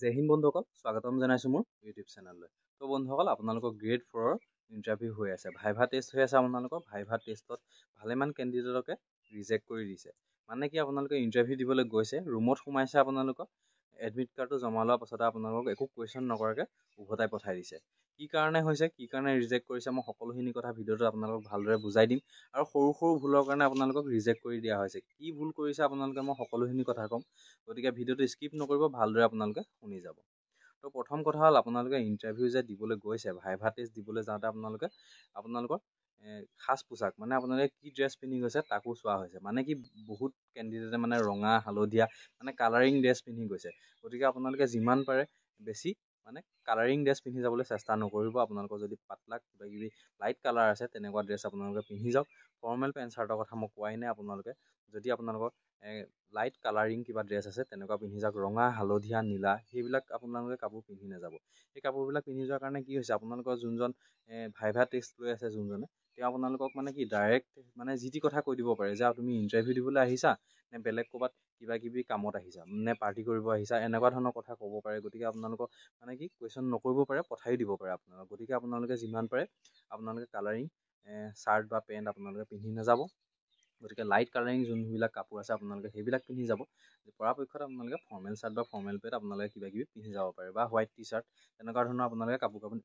জয় হিন্দ বন্ধুসকল, স্বাগতম জনাইছোঁ মোৰ ইউটিউব চেনেললৈ। তো বন্ধুসকল, আপোনালোকৰ গ্ৰেড 4ৰ ইণ্টাৰভিউ হৈ আছে, ভাইভা টেষ্ট হৈ আছে। আপোনালোকৰ ভাইভা টেষ্টত ভালেমান কেণ্ডিডেটকে ৰিজেক্ট কৰি দিছে। মানে কি, আপোনালোকে ইণ্টাৰভিউ দিবলৈ গৈছে, ৰুমত সোমাইছে, আপোনালোকক এডমিট কাৰ্ডটো জমা লোৱাৰ পাছতে আপোনালোকক একো কুৱেশ্যন নকৰাকৈ উভতাই পঠাই দিছে। কি কাৰণে হৈছে, কি কাৰণে ৰিজেক্ট কৰিছে, মই সকলোখিনি কথা ভিডিঅ'টো আপোনালোকক ভালদৰে বুজাই দিম। আৰু সৰু সৰু ভুলৰ কাৰণে আপোনালোকক ৰিজেক্ট কৰি দিয়া হৈছে। কি ভুল কৰিছে আপোনালোকে মই সকলোখিনি কথা ক'ম, গতিকে ভিডিঅ'টো স্কিপ নকৰিব, ভালদৰে আপোনালোকে শুনি যাব। তো প্ৰথম কথা হ'ল, আপোনালোকে ইণ্টাৰভিউ যে দিবলৈ গৈছে, ভাইভা টেষ্ট দিবলৈ যাওঁতে আপোনালোকৰ সাজ পোছাক, মানে আপোনালোকে কি ড্ৰেছ পিন্ধি গৈছে তাকো চোৱা হৈছে। মানে কি, বহুত কেণ্ডিডেটে মানে ৰঙা, হালধীয়া, মানে কালাৰিং ড্ৰেছ পিন্ধি গৈছে। গতিকে আপোনালোকে যিমান পাৰে বেছি মানে কালাৰিং ড্ৰেছ পিন্ধি যাবলৈ চেষ্টা নকৰিব। আপোনালোকৰ যদি পাতলা কিবা কিবি লাইট কালাৰ আছে, তেনেকুৱা ড্ৰেছ আপোনালোকে পিন্ধি যাওক। ফৰ্মেল পেণ্ট চাৰ্টৰ কথা মই কোৱাই নাই। আপোনালোকে যদি আপোনালোকৰ লাইট কালাৰিং কিবা ড্ৰেছ আছে, তেনেকুৱা পিন্ধি যাওক। ৰঙা, হালধীয়া, নীলা সেইবিলাক আপোনালোকে কাপোৰ পিন্ধি নাযাব। সেই কাপোৰবিলাক পিন্ধি যোৱাৰ কাৰণে কি হৈছে, আপোনালোকৰ যোনজন ভাইভা টেষ্ট লৈ আছে, যোনজনে, তেওঁ আপোনালোকক মানে কি ডাইৰেক্ট মানে যি টি কথা কৈ দিব পাৰে যে তুমি ইণ্টাৰভিউ দিবলৈ আহিছা নে বেলেগ ক'ৰবাত কিবা কিবি কামত আহিছা নে পাৰ্টি কৰিব আহিছা, এনেকুৱা ধৰণৰ কথা ক'ব পাৰে। গতিকে আপোনালোকক মানে কি কুৱেশ্যন নকৰিব পাৰে, পঠাই দিব পাৰে আপোনালোকক। গতিকে আপোনালোকে যিমান পাৰে আপোনালোকে কালাৰিং চাৰ্ট বা পেণ্ট আপোনালোকে পিন্ধি নাযাব। গতিকে লাইট কালাৰিং যোনবিলাক কাপোৰ আছে আপোনালোকে সেইবিলাক পিন্ধি যাব। পৰাপক্ষত আপোনালোকে ফৰ্মেল চাৰ্ট বা ফৰ্মেল পেণ্ট আপোনালোকে কিবা কিবি পিন্ধি যাব পাৰে, বা হোৱাইট টি চাৰ্ট, তেনেকুৱা ধৰণৰ আপোনালোকে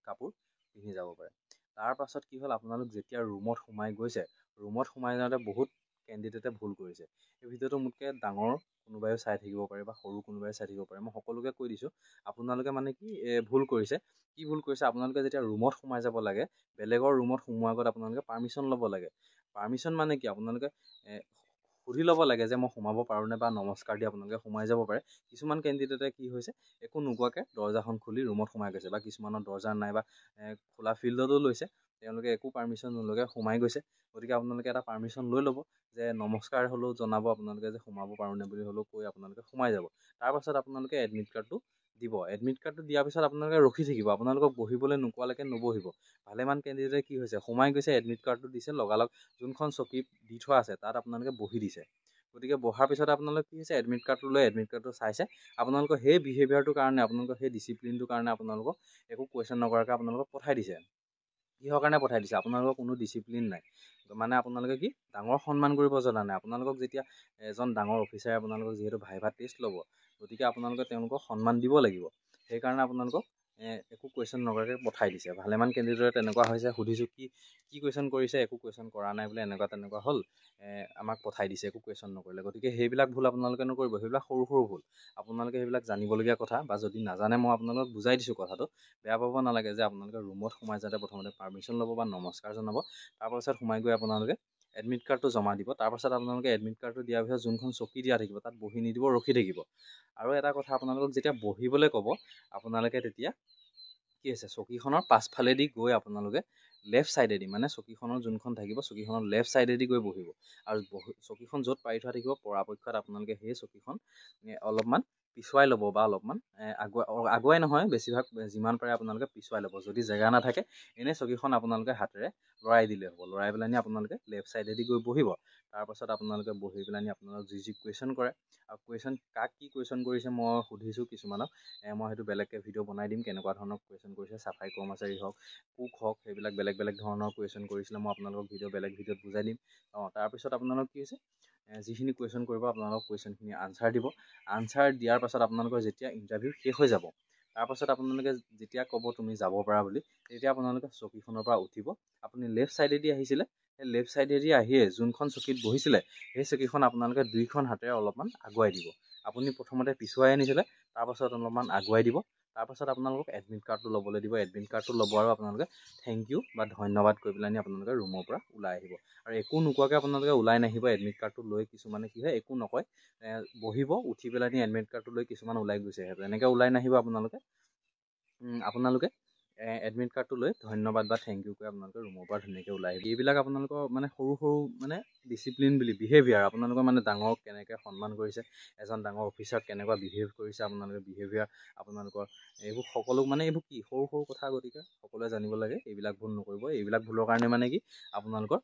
কাপোৰ পিন্ধি যাব পাৰে। তাৰ পাছত কি হ'ল, আপোনালোক যেতিয়া ৰুমত সোমাই গৈছে, ৰুমত সোমাই যাওঁতে বহুত কেণ্ডিডেটে ভুল কৰিছে। এই ভিডিঅ'টো মোতকৈ ডাঙৰ কোনোবাইও চাই থাকিব পাৰে বা সৰু কোনোবাই চাই থাকিব পাৰে। মই সকলোকে কৈ দিছোঁ, আপোনালোকে মানে কি ভুল কৰিছে। কি ভুল কৰিছে, আপোনালোকে যেতিয়া ৰুমত সোমাই যাব লাগে, বেলেগৰ ৰুমত সোমোৱাৰ আগত আপোনালোকে পাৰ্মিশ্যন ল'ব লাগে। পাৰ্মিশ্যন মানে কি, আপোনালোকে সুধি ল'ব লাগে যে মই সোমাব পাৰোঁনে, বা নমস্কাৰ দি আপোনালোকে সোমাই যাব পাৰে। কিছুমান কেণ্ডিডেটে কি হৈছে, একো নোকোৱাকৈ দৰ্জাখন খুলি ৰুমত সোমাই গৈছে, বা কিছুমানৰ দৰ্জা নাই বা খোলা ফিল্ডতো লৈছে, তেওঁলোকে একো পাৰ্মিশ্যন নলগাকৈ সোমাই গৈছে। গতিকে আপোনালোকে এটা পাৰ্মিশ্যন লৈ ল'ব, যে নমস্কাৰ হ'লেও জনাব আপোনালোকে যে সোমাব পাৰোঁনে বুলি হ'লেও কৈ আপোনালোকে সোমাই যাব। তাৰপাছত আপোনালোকে এডমিট কাৰ্ডটো দিব। এডমিট কাৰ্ডটো দিয়াৰ পিছত আপোনালোকে ৰখি থাকিব, আপোনালোকক বহিবলৈ নোকোৱালৈকে নবহিব। ভালেমান কেণ্ডিডেটে কি হৈছে, সোমাই গৈছে, এডমিট কাৰ্ডটো দিছে, লগালগ যোনখন চকী দি থোৱা আছে তাত আপোনালোকে বহি দিছে। গতিকে বহাৰ পিছত আপোনালোকে কি হৈছে, এডমিট কাৰ্ডটো লৈ এডমিট কাৰ্ডটো চাইছে। আপোনালোকৰ সেই বিহেভিয়াৰটোৰ কাৰণে, আপোনালোকৰ সেই ডিচিপ্লিনটোৰ কাৰণে আপোনালোকক একো কুৱেশ্যন নকৰাকৈ আপোনালোকক পঠাই দিছে। কিহৰ কাৰণে পঠাই দিছে, আপোনালোকৰ কোনো ডিচিপ্লিন নাই। মানে আপোনালোকে কি ডাঙৰ সন্মান কৰিব জনা নাই। আপোনালোকক যেতিয়া এজন ডাঙৰ অফিচাৰে আপোনালোকক যিহেতু ভাইভা টেষ্ট ল'ব, গতিকে আপোনালোকে তেওঁলোকক সন্মান দিব লাগিব। সেইকাৰণে আপোনালোকক একো কুৱেশ্যন নকৰাকৈ পঠাই দিছে। ভালেমান কেণ্ডিডেটৰ তেনেকুৱা হৈছে, সুধিছোঁ কি কুৱেশ্যন কৰিছে, একো কুৱেশ্যন কৰা নাই বোলে, এনেকুৱা তেনেকুৱা হ'ল, আমাক পঠাই দিছে একো কুৱেশ্যন নকৰিলে। গতিকে সেইবিলাক ভুল আপোনালোকে নকৰিব, সেইবিলাক সৰু সৰু ভুল। আপোনালোকে সেইবিলাক জানিবলগীয়া কথা, বা যদি নাজানে মই আপোনালোকক বুজাই দিছোঁ কথাটো, বেয়া পাব নালাগে। যে আপোনালোকে ৰুমত সোমাই যাওঁতে প্ৰথমতে পাৰ্মিশ্যন ল'ব বা নমস্কাৰ জনাব। তাৰপাছত সোমাই গৈ আপোনালোকে এডমিট কাৰ্ডটো জমা দিব। তাৰপাছত আপোনালোকে এডমিট কাৰ্ডটো দিয়াৰ পিছত যোনখন চকী দিয়া থাকিব তাত বহি নিদিব, ৰখি থাকিব। আৰু এটা কথা, আপোনালোকক যেতিয়া বহিবলৈ ক'ব, আপোনালোকে তেতিয়া কি হৈছে, চকীখনৰ পাছফালেদি গৈ আপোনালোকে লেফ্ট ছাইডেদি, মানে চকীখনৰ যোনখন থাকিব, চকীখনৰ লেফ্ট ছাইডেদি গৈ বহিব। আৰু চকীখন য'ত পাৰি থোৱা থাকিব, পৰাপক্ষত আপোনালোকে সেই চকীখন অলপমান পিছুৱাই ল'ব, বা অলপমান আগুৱাই নহয়, বেছিভাগ যিমান পাৰে আপোনালোকে পিছুৱাই ল'ব। যদি জেগা নাথাকে, এনেই চকীখন আপোনালোকে হাতেৰে লৰাই দিলে হ'ব। লৰাই পেলাই আপোনালোকে লেফ্ট ছাইডেদি গৈ বহিব। তাৰপাছত আপোনালোকে বহি পেলাই আপোনালোক যি কুৱেশ্যন কৰে, আৰু কুৱেশ্যন কাক কি কুৱেশ্যন কৰিছে মই সুধিছোঁ কিছুমানক, মই সেইটো বেলেগকৈ ভিডিঅ' বনাই দিম, কেনেকুৱা ধৰণৰ কুৱেশ্যন কৰিছে। চাফাই কৰ্মচাৰী হওক, কুক হওক, সেইবিলাক বেলেগ বেলেগ ধৰণৰ কুৱেশ্যন কৰিছিলে, মই আপোনালোকক বেলেগ ভিডিঅ'ত বুজাই দিম। তাৰপিছত আপোনালোক কি হৈছে, যিখিনি কুৱেশ্যন কৰিব আপোনালোক কুৱেশ্যনখিনি আনচাৰ দিব। আনচাৰ দিয়াৰ পাছত আপোনালোকৰ যেতিয়া ইণ্টাৰভিউ শেষ হৈ যাব, তাৰপাছত আপোনালোকে যেতিয়া ক'ব তুমি যাব পাৰা বুলি, তেতিয়া আপোনালোকে চকীখনৰ পৰা উঠিব। আপুনি লেফ্ট ছাইডেদি আহিছিলে, সেই লেফ্ট ছাইডেদি আহিয়ে যোনখন চকীত বহিছিলে, সেই চকীখন আপোনালোকে দুইখন হাতেৰে অলপমান আগুৱাই দিব। আপুনি প্ৰথমতে পিছুৱাই আনিছিলে, তাৰপাছত অলপমান আগুৱাই দিব। তাৰপাছত আপোনালোকক এডমিট কাৰ্ডটো ল'বলৈ দিব। এডমিট কাৰ্ডটো ল'ব, আৰু আপোনালোকে থেংক ইউ বা ধন্যবাদ কৈ পেলাই আপোনালোকে ৰুমৰ পৰা ওলাই আহিব। আৰু একো নোকোৱাকৈ আপোনালোকে ওলাই নাহিব। এডমিট কাৰ্ডটো লৈ কিছুমানে কি হয়, একো নকয়, বহিব, উঠি পেলাই এডমিট কাৰ্ডটো লৈ কিছুমান ওলাই গুচি আহে। এনেকৈ ওলাই নাহিব আপোনালোকে এডমিট কাৰ্ডটো লৈ ধন্যবাদ বা থেংক ইউ কৈ আপোনালোকে ৰুমৰ পৰা ধুনীয়াকৈ ওলাই আহিব। এইবিলাক আপোনালোকৰ মানে সৰু সৰু মানে ডিচিপ্লিন বুলি বিহেভিয়াৰ, আপোনালোকৰ মানে ডাঙৰক কেনেকৈ সন্মান কৰিছে, এজন ডাঙৰ অফিচাৰক কেনেকুৱা বিহেভ কৰিছে, আপোনালোকে বিহেভিয়াৰ, আপোনালোকৰ এইবোৰ সকলো মানে এইবোৰ কি সৰু সৰু কথা। গতিকে সকলোৱে জানিব লাগে, এইবিলাক ভুল নকৰিব। এইবিলাক ভুলৰ কাৰণে মানে কি আপোনালোকৰ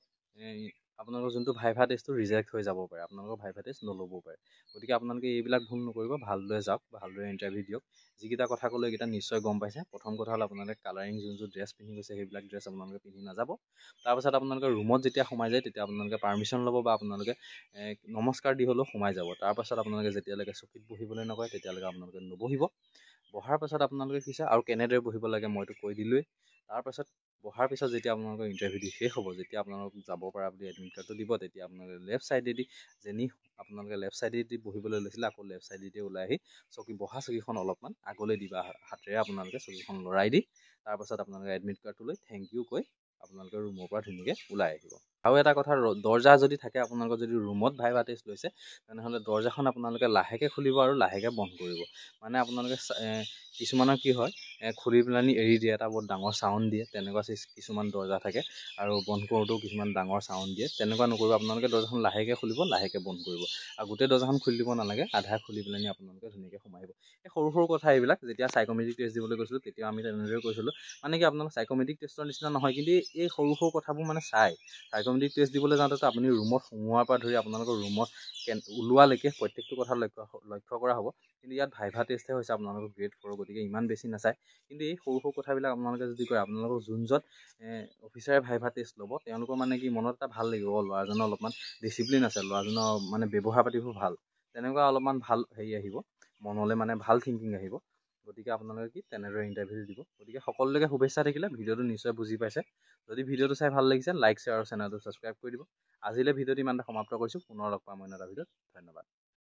আপোনালোকৰ যোনটো ভাইভা টেষ্টটো ৰিজেক্ট হৈ যাব পাৰে, আপোনালোকৰ ভাইভা টেষ্ট নল'বও পাৰে। গতিকে আপোনালোকে এইবিলাক ভুল নকৰিব, ভালদৰে যাওক, ভালদৰে ইণ্টাৰভিউ দিয়ক। যিকেইটা কথা ক'লো এইকেইটা নিশ্চয় গম পাইছে। প্ৰথম কথা হ'ল আপোনালোকে কালাৰিং যোনযোৰ ড্ৰেছ পিন্ধি গৈছে সেইবিলাক ড্ৰেছ আপোনালোকে পিন্ধি নাযাব। তাৰপাছত আপোনালোকে ৰুমত যেতিয়া সোমাই যায় তেতিয়া আপোনালোকে পাৰ্মিশ্যন ল'ব বা আপোনালোকে নমস্কাৰ দি হ'লেও সোমাই যাব। তাৰপাছত আপোনালোকে যেতিয়ালৈকে চকীত বহিবলৈ নকয় তেতিয়ালৈকে আপোনালোকে নবহিব। বহাৰ পাছত আপোনালোকে কি আৰু কেনেদৰে বহিব লাগে মইতো কৈ দিলোৱেই। তাৰপাছত বহাৰ পিছত যেতিয়া আপোনালোকৰ ইণ্টাৰভিউটো শেষ হ'ব, যেতিয়া আপোনালোক যাব পৰা বুলি এডমিট কাৰ্ডটো দিব, তেতিয়া আপোনালোকে লেফ্ট ছাইডেদি আপোনালোকে লেফ্ট ছাইডেদি বহিবলৈ লৈছিলে আকৌ লেফ্ট ছাইডেদি ওলাই আহি বহা চকীখন অলপমান আগলৈ দিবা, হাতেৰে আপোনালোকে চকীখন লৰাই দি তাৰপাছত আপোনালোকে এডমিট কাৰ্ডটো লৈ থেংক ইউ কৈ আপোনালোকে ৰুমৰ পৰা ধুনীয়াকৈ ওলাই আহিব। আৰু এটা কথা, দৰ্জা যদি থাকে আপোনালোকৰ যদি ৰুমত ভাইভা টেষ্ট লৈছে তেনেহ'লে দৰ্জাখন আপোনালোকে লাহেকৈ খুলিব আৰু লাহেকৈ বন্ধ কৰিব। মানে আপোনালোকে কিছুমানৰ কি হয় খুলি পেলানি এৰি দিয়ে, এটা বহুত ডাঙৰ চাউণ্ড দিয়ে, তেনেকুৱা কিছুমান দৰ্জা থাকে আৰু বন্ধ কৰোঁতেও কিছুমান ডাঙৰ চাউণ্ড দিয়ে। তেনেকুৱা নকৰিব, আপোনালোকে দৰ্জাখন লাহেকৈ খুলিব, লাহেকৈ বন্ধ কৰিব। আৰু গোটেই দৰ্জাখন খুলি দিব নালাগে, আধা খুলি পেলানি আপোনালোকে ধুনীয়াকৈ সোমাই আহিব। এই সৰু সৰু কথা এইবিলাক যেতিয়া চাইক'মেট্ৰিক টেষ্ট দিবলৈ গৈছিলোঁ তেতিয়া আমি তেনেদৰে কৈছিলোঁ। মানে কি আপোনালোক চাইক'মেট্ৰিক টেষ্টৰ নিচিনা নহয়, কিন্তু এই সৰু সৰু কথাবোৰ মানে চাইক'মেট্ৰিক টেষ্ট দিবলৈ যাওঁতে আপুনি ৰুমত সোমোৱাৰ পৰা ধৰি আপোনালোকৰ ৰুমত ওলোৱালৈকে প্ৰত্যেকটো কথা লক্ষ্য কৰা হ'ব। কিন্তু ইয়াত ভাইভা টেষ্টহে হৈছে আপোনালোকৰ গ্ৰেড 4, গতিকে ইমান বেছি নাচায়। কিন্তু এই সৰু সৰু কথাবিলাক আপোনালোকে যদি কৰে, আপোনালোকক যোনজন অফিচাৰে ভাইভা টেষ্ট ল'ব তেওঁলোকৰ মানে কি মনত এটা ভাল লাগিব, ল'ৰাজনৰ অলপমান ডিচিপ্লিন আছে, ল'ৰাজনৰ মানে ব্যৱহাৰ পাতিবোৰ ভাল, তেনেকুৱা অলপমান ভাল আহিব মনলৈ, মানে ভাল থিংকিং আহিব। গতিকে আপোনালোকে তেনেদৰে ইণ্টাৰভিউ দিব। গতিকে সকলোলৈকে শুভেচ্ছা থাকিলে। ভিডিঅ'টো নিশ্চয় বুজি পাইছে। যদি ভিডিঅ'টো চাই ভাল লাগিছে লাইক, শ্বেয়াৰ আৰু চেনেলটো ছাবস্ক্ৰাইব কৰি দিব। আজিলৈ ভিডিঅ'টো ইমানতে সমাপ্ত কৰিছোঁ। পুনৰ লগ পাম অন্য এটা ভিডিঅ'ত। ধন্যবাদ।